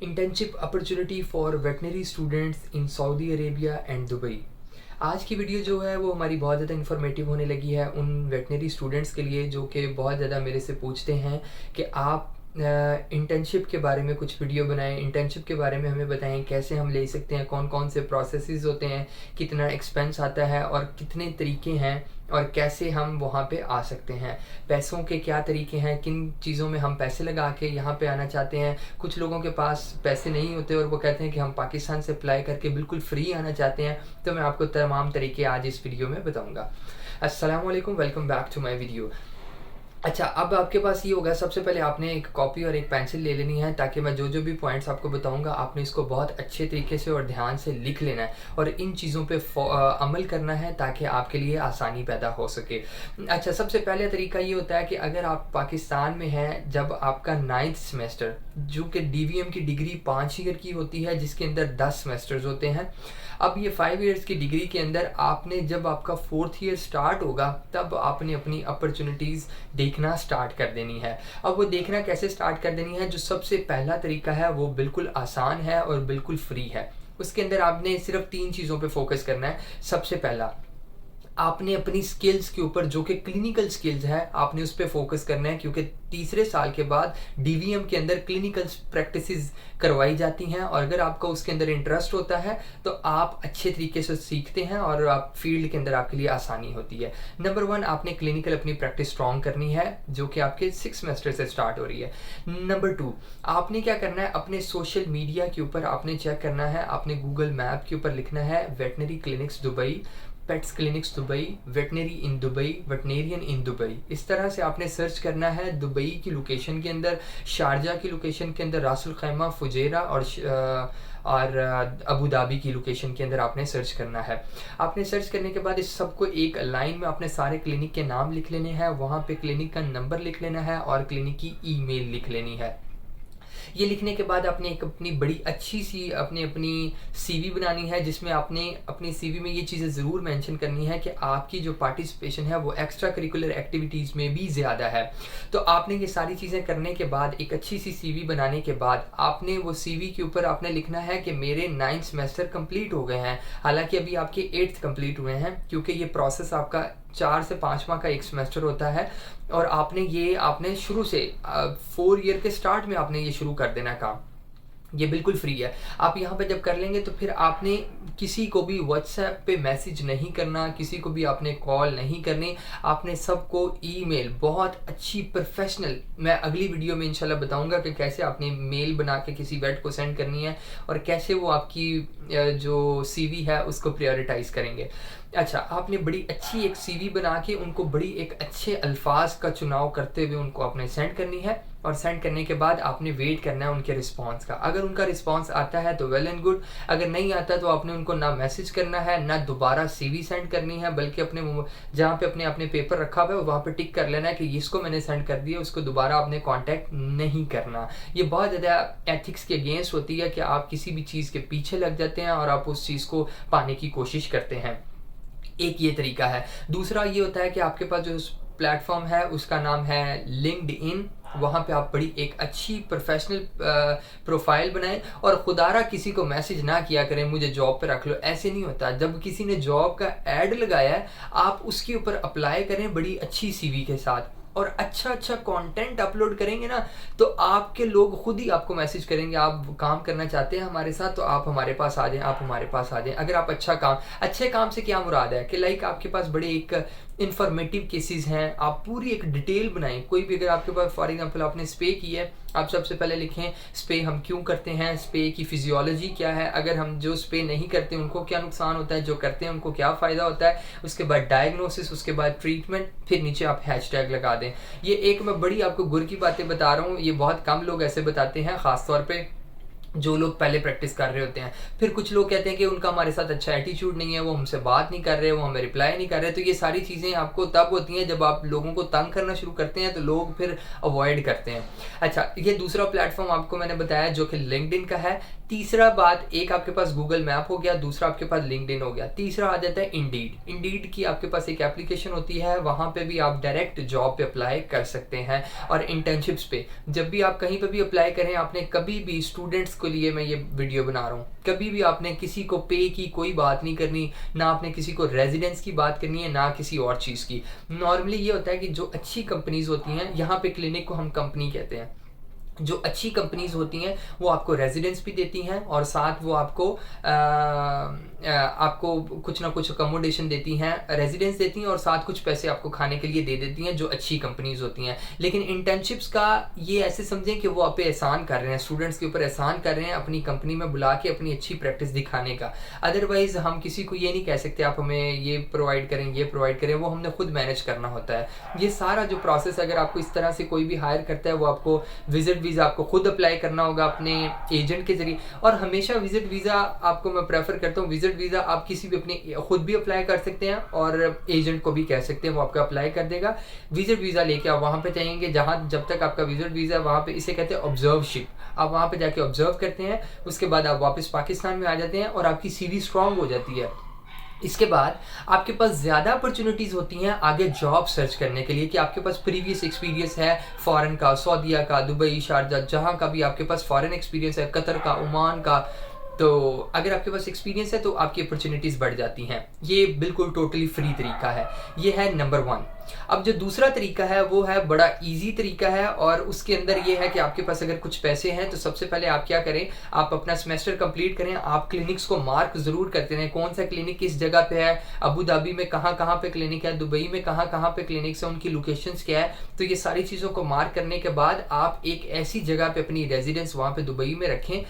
Internship opportunity for veterinary students in Saudi Arabia and Dubai. आज की video जो है वो हमारी बहुत ज़्यादा इन्फॉर्मेटिव होने लगी है उन वेटनरी स्टूडेंट्स के लिए जो कि बहुत ज़्यादा मेरे से पूछते हैं कि आप इंटर्नशिप के बारे में कुछ वीडियो बनाएं, इंटर्नशिप के बारे में हमें बताएं कैसे हम ले सकते हैं, कौन कौन से प्रोसेसेस होते हैं, कितना एक्सपेंस आता है और कितने तरीके हैं और कैसे हम वहाँ पे आ सकते हैं, पैसों के क्या तरीके हैं, किन चीज़ों में हम पैसे लगा के यहाँ पे आना चाहते हैं। कुछ लोगों के पास पैसे नहीं होते और वो कहते हैं कि हम पाकिस्तान से अप्लाई करके बिल्कुल फ्री आना चाहते हैं, तो मैं आपको तमाम तरीके आज इस वीडियो में बताऊँगा। अस्सलाम वालेकुम, welcome back to my video. अच्छा, अब आपके पास ये होगा, सबसे पहले आपने एक कॉपी और एक पेंसिल ले लेनी है ताकि मैं जो जो भी पॉइंट्स आपको बताऊंगा आपने इसको बहुत अच्छे तरीके से और ध्यान से लिख लेना है और इन चीज़ों पे अमल करना है ताकि आपके लिए आसानी पैदा हो सके। अच्छा, सबसे पहले तरीका ये होता है कि अगर आप पाकिस्तान में हैं, जब आपका 9th सेमेस्टर जो कि DVM की डिग्री 5 ईयर की होती है जिसके अंदर 10 सेमेस्टर्स होते हैं, अब ये 5 ईयर्स की डिग्री के अंदर आपने जब आपका 4th ईयर स्टार्ट होगा तब आपने अपनी अपॉर्चुनिटीज़ देखना स्टार्ट कर देनी है। अब वो देखना कैसे स्टार्ट कर देनी है, जो सबसे पहला तरीका है वो बिल्कुल आसान है और बिल्कुल फ्री है। उसके अंदर आपने सिर्फ 3 चीज़ों पे फोकस करना है। सबसे पहला, आपने अपनी स्किल्स के ऊपर जो कि क्लिनिकल स्किल्स है आपने उस पर फोकस करना है, क्योंकि तीसरे साल के बाद DVM के अंदर क्लिनिकल प्रैक्टिसेस करवाई जाती हैं और अगर आपका उसके अंदर इंटरेस्ट होता है तो आप अच्छे तरीके से सीखते हैं और आप फील्ड के अंदर आपके लिए आसानी होती है। नंबर 1, आपने क्लिनिकल अपनी प्रैक्टिस स्ट्रॉन्ग करनी है जो कि आपके 6 सेमेस्टर से स्टार्ट हो रही है। नंबर 2, आपने क्या करना है, अपने सोशल मीडिया के ऊपर आपने चेक करना है, आपने गूगल मैप के ऊपर लिखना है veterinary clinics Dubai, pets clinics Dubai, veterinary in Dubai, veterinarian in Dubai. इस तरह से आपने सर्च करना है। दुबई की लोकेशन के अंदर, शारजा की लोकेशन के अंदर, रासुल खैमा, फुजेरा और अबू धाबी की लोकेशन के अंदर आपने सर्च करना है। आपने सर्च करने के बाद इस सबको एक लाइन में आपने सारे क्लिनिक के नाम लिख लेने हैं, वहाँ पे क्लिनिक का नंबर लिख लेना है और क्लिनिक की ईमेल लिख लेनी है। ये लिखने के बाद आपने एक अपनी बड़ी अच्छी सी अपनी CV बनानी है जिसमें आपने अपनी CV में ये चीज़ें ज़रूर मेंशन करनी है कि आपकी जो पार्टिसिपेशन है वो एक्स्ट्रा करिकुलर एक्टिविटीज़ में भी ज़्यादा है। तो आपने ये सारी चीज़ें करने के बाद एक अच्छी सी CV बनाने के बाद आपने वो CV के ऊपर आपने लिखना है कि मेरे 9 सेमेस्टर कंप्लीट हो गए हैं। हालांकि अभी आपके 8th कंप्लीट हुए हैं क्योंकि ये प्रोसेस आपका 4 से 5 माह का एक सेमेस्टर होता है और आपने शुरू से 4 ईयर के स्टार्ट में आपने ये शुरू कर देना काम। ये बिल्कुल फ्री है। आप यहाँ पे जब कर लेंगे तो फिर आपने किसी को भी व्हाट्सएप पे मैसेज नहीं करना, किसी को भी आपने कॉल नहीं करनी, आपने सबको ईमेल बहुत अच्छी प्रोफेशनल, मैं अगली वीडियो में इंशाल्लाह बताऊंगा कि कैसे आपने मेल बना के किसी वेट को सेंड करनी है और कैसे वो आपकी जो CV है उसको प्रायोरिटाइज करेंगे। अच्छा, आपने बड़ी अच्छी एक CV बना के उनको बड़ी एक अच्छे अल्फाज का चुनाव करते हुए उनको आपने सेंड करनी है और सेंड करने के बाद आपने वेट करना है उनके रिस्पांस का। अगर उनका रिस्पांस आता है तो वेल एंड गुड, अगर नहीं आता तो आपने उनको ना मैसेज करना है ना दोबारा CV सेंड करनी है, बल्कि अपने जहाँ पे अपने पेपर रखा हुआ है वहाँ पे टिक कर लेना है कि इसको मैंने सेंड कर दिया, उसको दोबारा आपने कांटेक्ट नहीं करना। ये बहुत ज़्यादा एथिक्स के अगेंस्ट होती है कि आप किसी भी चीज़ के पीछे लग जाते हैं और आप उस चीज़ को पाने की कोशिश करते हैं। एक ये तरीका है। दूसरा ये होता है कि आपके पास जो प्लेटफॉर्म है उसका नाम है लिंक्डइन। वहाँ पे आप बड़ी एक अच्छी प्रोफेशनल प्रोफाइल बनाएं और खुदारा किसी को मैसेज ना किया करें मुझे जॉब पे रख लो, ऐसे नहीं होता। जब किसी ने जॉब का ऐड लगाया है आप उसके ऊपर अप्लाई करें बड़ी अच्छी CV के साथ और अच्छा कंटेंट अपलोड करेंगे ना तो आपके लोग खुद ही आपको मैसेज करेंगे, आप काम करना चाहते हैं हमारे साथ तो आप हमारे पास आ जाएं, आप हमारे पास आ जाएं। अगर आप अच्छे काम से क्या मुराद है कि लाइक आपके पास बड़े एक इन्फॉर्मेटिव केसेस हैं, आप पूरी एक डिटेल बनाएं। कोई भी अगर आपके पास फॉर एग्जांपल आपने स्प्रे की है, आप सबसे पहले लिखें स्प्रे हम क्यों करते हैं, स्प्रे की फिजियोलॉजी क्या है, अगर हम जो स्प्रे नहीं करते उनको क्या नुकसान होता है, जो करते हैं उनको क्या फ़ायदा होता है, उसके बाद डायग्नोसिस, उसके बाद ट्रीटमेंट, फिर नीचे आप हैशटैग लगा दें। ये एक मैं बड़ी आपको गुर की बातें बता रहा हूँ, ये बहुत कम लोग ऐसे बताते हैं, ख़ासतौर पर जो लोग पहले प्रैक्टिस कर रहे होते हैं। फिर कुछ लोग कहते हैं कि उनका हमारे साथ अच्छा एटीट्यूड नहीं है, वो हमसे बात नहीं कर रहे, वो हमें रिप्लाई नहीं कर रहे। तो ये सारी चीज़ें आपको तब होती हैं जब आप लोगों को तंग करना शुरू करते हैं तो लोग फिर अवॉइड करते हैं। अच्छा, ये दूसरा प्लेटफॉर्म आपको मैंने बताया जो कि लिंक्डइन का है। तीसरा बात, एक आपके पास गूगल मैप हो गया, दूसरा आपके पास लिंक्डइन हो गया, तीसरा आ जाता है इंडीड। इंडीड की आपके पास एक एप्लीकेशन होती है, वहाँ पे भी आप डायरेक्ट जॉब पे अप्लाई कर सकते हैं और इंटर्नशिप्स पे जब भी आप कहीं पे भी अप्लाई करें, आपने कभी भी स्टूडेंट्स उसके लिए मैं ये वीडियो बना रहा हूँ। कभी भी आपने किसी को पे की कोई बात नहीं करनी, ना आपने किसी को रेजिडेंस की बात करनी है, ना किसी और चीज़ की। नॉर्मली ये होता है कि जो अच्छी कंपनीज होती हैं, यहाँ पे क्लिनिक को हम कंपनी कहते हैं, जो अच्छी कंपनीज होती हैं वो आपको रेजिडेंस भी देती हैं और साथ वो आपको कुछ ना कुछ अकोमोडेशन देती हैं, रेजिडेंस देती हैं और साथ कुछ पैसे आपको खाने के लिए दे देती हैं, जो अच्छी कंपनीज होती हैं। लेकिन इंटर्नशिप्स का ये ऐसे समझें कि वो आप पे एहसान कर रहे हैं, स्टूडेंट्स के ऊपर एहसान कर रहे हैं अपनी कंपनी में बुला के अपनी अच्छी प्रैक्टिस दिखाने का। अदरवाइज हम किसी को ये नहीं कह सकते आप हमें ये प्रोवाइड करें, ये प्रोवाइड करें, वो हमने खुद मैनेज करना होता है। ये सारा जो प्रोसेस अगर आपको इस तरह से कोई भी हायर करता है, वो आपको विजिट वीज़ा आपको खुद अप्लाई करना होगा अपने एजेंट के जरिए। और हमेशा विजिट वीज़ा आपको मैं प्रेफर करता हूँ, विजिट वीज़ा आप किसी भी अपने खुद भी अप्लाई कर सकते हैं और एजेंट को भी कह सकते हैं, वो आपका अप्लाई कर देगा। विजिट वीज़ा लेके आप वहाँ पे जाएंगे जहाँ जब तक आपका विजिट वीज़ा वहाँ पे, इसे कहते हैं ऑब्जर्वशिप, आप वहाँ पे जाके ऑब्जर्व करते हैं, उसके बाद आप वापस पाकिस्तान में आ जाते हैं और आपकी CV स्ट्रांग हो जाती है। इसके बाद आपके पास ज़्यादा अपॉर्चुनिटीज़ होती हैं आगे जॉब सर्च करने के लिए, कि आपके पास प्रीवियस एक्सपीरियंस है फ़ॉरेन का, सऊदीया का, दुबई, शारजा, जहाँ का भी आपके पास फ़ॉरेन एक्सपीरियंस है, कतर का, ओमान का, तो अगर आपके पास एक्सपीरियंस है तो आपकी अपॉर्चुनिटीज़ बढ़ जाती हैं। ये बिल्कुल टोटली फ्री तरीका है। ये है नंबर 1। अब जो दूसरा तरीका है वो है बड़ा इजी तरीका है और उसके अंदर ये है कि आपके पास अगर कुछ पैसे हैं तो सबसे पहले आप क्या करें, आप अपना सेमेस्टर कंप्लीट करें, आप क्लिनिक्स को मार्क ज़रूर करते रहें, कौन सा क्लिनिक किस जगह पे है, अबू धाबी में कहाँ कहाँ पे क्लिनिक है, दुबई में कहाँ कहाँ पे क्लिनिक्स है, उनकी लोकेशंस क्या है। तो ये सारी चीज़ों को मार्क करने के बाद आप एक ऐसी जगह पे अपनी रेजिडेंस वहाँ पे दुबई में रखें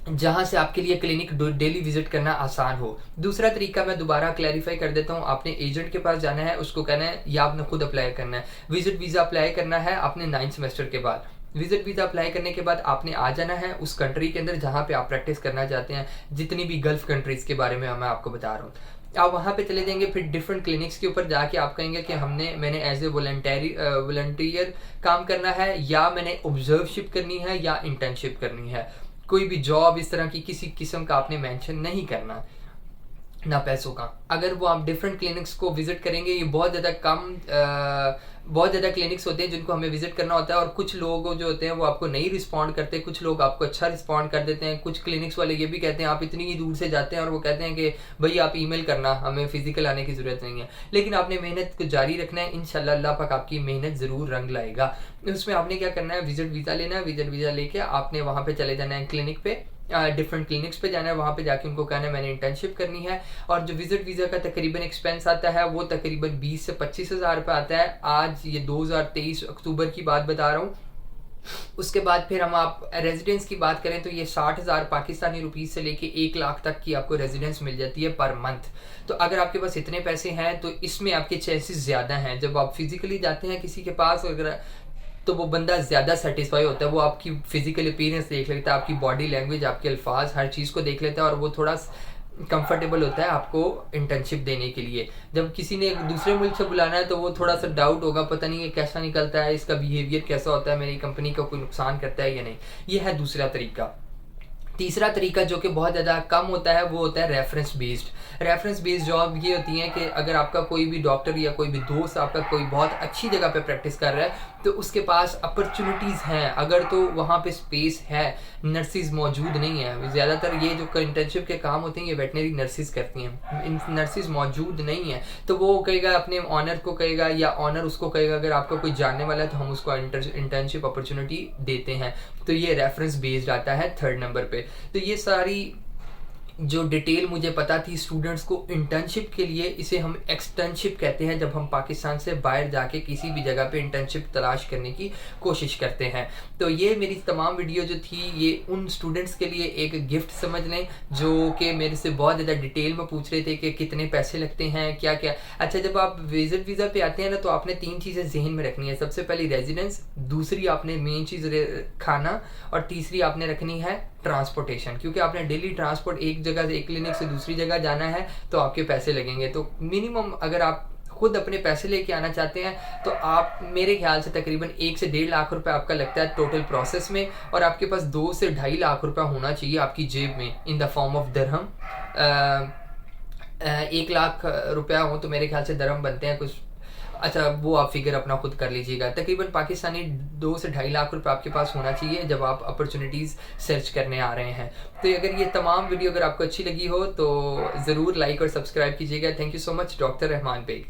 जहाँ से आपके लिए क्लिनिक डेली विजिट करना आसान हो। दूसरा तरीका मैं दोबारा क्लैरिफाई कर देता हूँ, आपने एजेंट के पास जाना है, उसको कहना है, या आपने खुद अप्लाई करना है। विजिट वीज़ा अप्लाई करना है आपने 9th सेमेस्टर के बाद। विजिट वीज़ा अप्लाई करने के बाद आपने आ जाना है उस कंट्री के अंदर जहाँ पे आप प्रैक्टिस करना चाहते हैं। जितनी भी गल्फ कंट्रीज़ के बारे में मैं आपको बता रहा हूँ, आप वहाँ पे चले जाएंगे। फिर डिफरेंट क्लिनिक्स के ऊपर जाके आप कहेंगे कि मैंने एज ए वॉलंटियर काम करना है, या मैंने ऑब्जर्वशिप करनी है, या इंटर्नशिप करनी है। कोई भी जॉब इस तरह की किसी किस्म का आपने मेंशन नहीं करना, ना पैसों का। अगर वो आप डिफरेंट क्लिनिक्स को विजिट करेंगे, ये बहुत ज़्यादा क्लिनिक्स होते हैं जिनको हमें विजिट करना होता है, और कुछ लोग जो होते हैं वो आपको नहीं रिस्पॉन्ड करते, कुछ लोग आपको अच्छा रिस्पॉन्ड कर देते हैं। कुछ क्लिनिक्स वाले ये भी कहते हैं आप इतनी ही दूर से जाते हैं और वो कहते हैं कि भाई आप ईमेल करना, हमें फिजिकल आने की ज़रूरत नहीं है। लेकिन आपने मेहनत को जारी रखना है, इंशाल्लाह अल्लाह पाक आपकी मेहनत ज़रूर रंग लाएगा। उसमें आपने क्या करना है, विजिट वीज़ा लेना है। विजिट वीज़ा लेके आपने वहाँ पर चले जाना है क्लिनिक पे, डिफरेंट क्लिनिक्स पे जाना है, वहाँ पे जाके उनको कहना है मैंने इंटर्नशिप करनी है। और जो विजिट वीज़ा का तकरीबन एक्सपेंस आता है वो तकरीबन 20 से 25 हज़ार रुपये आता है। आज ये 2023 अक्टूबर की बात बता रहा हूँ। उसके बाद फिर हम आप रेजिडेंस की बात करें तो ये 60,000 पाकिस्तानी रुपीज़ से लेके 1 लाख तक की आपको रेजिडेंस मिल जाती है पर मंथ। तो अगर आपके पास इतने पैसे हैं तो इसमें आपके चांसेस ज़्यादा हैं। जब आप फिजिकली जाते हैं किसी के पास अगर, तो वो बंदा ज़्यादा सेटिस्फाई होता है, वो आपकी फिजिकल अपीयरेंस देख लेता है, आपकी बॉडी लैंग्वेज, आपके अल्फाज, हर चीज़ को देख लेता है और वो थोड़ा कंफर्टेबल होता है आपको इंटर्नशिप देने के लिए। जब किसी ने दूसरे मुल्क से बुलाना है तो वो थोड़ा सा डाउट होगा, पता नहीं ये कैसा निकलता है, इसका बिहेवियर कैसा होता है, मेरी कंपनी का कोई नुकसान करता है या नहीं। ये है दूसरा तरीका। तीसरा तरीका जो कि बहुत ज़्यादा कम होता है वो होता है reference based. Reference based job ये होती है कि अगर आपका कोई भी डॉक्टर या कोई भी दोस्त आपका कोई बहुत अच्छी जगह पे प्रैक्टिस कर रहा है तो उसके पास अपॉर्चुनिटीज़ हैं, अगर तो वहाँ पे स्पेस है, नर्सिस मौजूद नहीं है। ज़्यादातर ये जो इंटर्नशिप के काम होते हैं ये वेटनरी नर्सिस करती हैं, इन नर्सिस मौजूद नहीं है तो वो कहेगा अपने ऑनर को कहेगा या ऑनर उसको कहेगा अगर आपका कोई जानने वाला है तो हम उसको इंटर्नशिप अपॉर्चुनिटी देते हैं। तो ये रेफरेंस बेस्ड आता है 3rd नंबर पे। तो ये सारी जो डिटेल मुझे पता थी स्टूडेंट्स को इंटर्नशिप के लिए, इसे हम एक्सटर्नशिप कहते हैं जब हम पाकिस्तान से बाहर जाके किसी भी जगह पे इंटर्नशिप तलाश करने की कोशिश करते हैं। तो ये मेरी तमाम वीडियो जो थी ये उन स्टूडेंट्स के लिए एक गिफ्ट समझ लें जो कि मेरे से बहुत ज़्यादा डिटेल में पूछ रहे थे कि कितने पैसे लगते हैं, क्या क्या। अच्छा, जब आप विजिट वीज़ा पे आते हैं ना तो आपने 3 चीज़ें जहन में रखनी है। सबसे पहली रेजिडेंस, दूसरी आपने मेन चीज़ खाना, और तीसरी आपने रखनी है ट्रांसपोर्टेशन, क्योंकि आपने डेली ट्रांसपोर्ट एक जगह से एक क्लिनिक से दूसरी जगह जाना है तो आपके पैसे लगेंगे। तो मिनिमम अगर आप खुद अपने पैसे लेके आना चाहते हैं तो आप मेरे ख्याल से तकरीबन 1 से 1.5 लाख रुपए आपका लगता है टोटल प्रोसेस में, और आपके पास 2 से 2.5 लाख रुपए होना चाहिए आपकी जेब में in the form of dirham. 1 lakh रुपया हो तो मेरे ख्याल से दरहम बनते हैं कुछ अच्छा, वो आप फिगर अपना खुद कर लीजिएगा। तकरीबन पाकिस्तानी 2 से 2.5 लाख रुपए आपके पास होना चाहिए जब आप अपॉर्चुनिटीज़ सर्च करने आ रहे हैं। तो अगर ये तमाम वीडियो अगर आपको अच्छी लगी हो तो ज़रूर लाइक और सब्सक्राइब कीजिएगा। Thank you so much, doctor Rahman bag.